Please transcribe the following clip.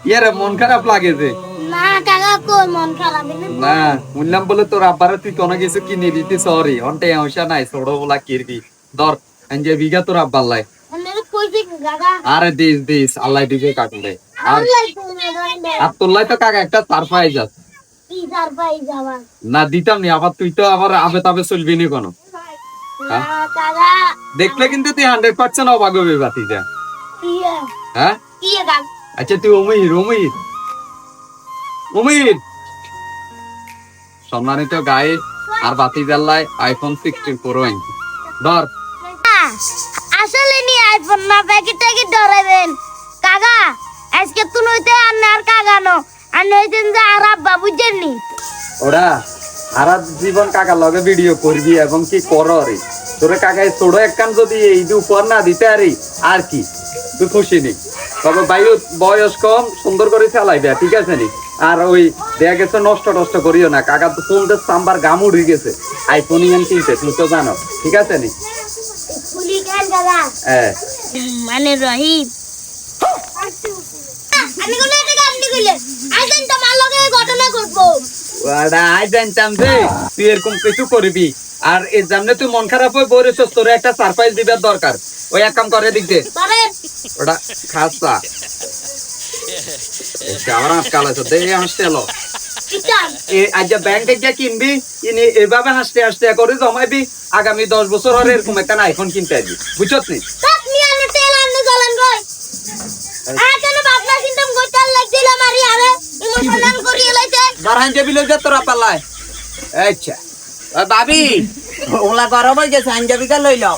ইয়ারে মন খারাপ লাগে যে না কাকা কই মন খারাপ না বললাম বলে তোর আব্বারে তুই কোনো কিছু কিনে দিতে সরি অন্টে অংশা নাই ছোট বলা কিরবি ধর যে বিঘা তোর আব্বার লাই আমি কইছি কাকা আরে দিস আল্লাহ দিবে কাকুলে আর আল্লাহ তুমি দন্ডে আর তোর লাই তো কাকা একটা সারপ্রাইজ আছে কি জার পাই যাবা না দিতাম নি আবার তুই তো আবার আবে তাবে চলবি নি কোনো না কাকা দেখলে কিন্তু তুই 100% অবাক হবে বাতিজা কি হ্যাঁ কি কাকা আচ্ছা তুই উমির সম্মানিত গায়ে আর বাতিজার লাই আইফোন 16 প্রো আনছি ধর আসলে নি আইফোন না প্যাকেট ট্যাকেট ধরাবেন কাকা আজকে তুই হইতে আর কাকা নো আর নইতেন যে আর আব্বা বুঝেননি ওরা সারা জীবন কাকার লগে ভিডিও করবি এবং কি কর রে তোরে কাকায় ছোট একখান যদি এই উপর না দিতে আরি আর কি তুই খুশি নি তবে বায়ু বয়স কম সুন্দর করে চালাইবে ঠিক আছে নি আর ওই দেখা গেছে নষ্ট করিও না কাকা তো চলতে সাম্বার গাম উড়ে গেছে আইফোন ইয়ান কিনতে তুমি তো জানো ঠিক আছে নি ফুলি গান কাকা হ্যাঁ মানে রহিম আমি কোন একটা গান কইলে আইছেন তো মার লগে ঘটনা ঘটবো ওরা আই জানতাম যে তুই এরকম কিছু করবি আর এই জামনে তুই মন খারাপ হয়ে বলেছ তোর একটা সারপ্রাইজ দিবার দরকার ওই এক কাম করে দিক দে পারেন ওটা খাসা আবার আজকাল আছে দে হাসতে এলো কিটান আজ ব্যাংকে গিয়ে কিনবি ইনি এভাবে হাসতে করে জমাইবি আগামী 10 বছর হলে এরকম একটা আইফোন কিনতে আসবি বুঝছত নি তাত নি আনে তেল আনে চলেন ভাই আজকে বাপনা চিন্তা কইতাল লাগছিল মারি আরে ইমোশনাল করি এলাইছে বারহান যে বিলে যা তোরা পাল্লাই আচ্ছা ভাবি ওলা গরম হয়ে গেছে আঞ্জাবিকা লই লও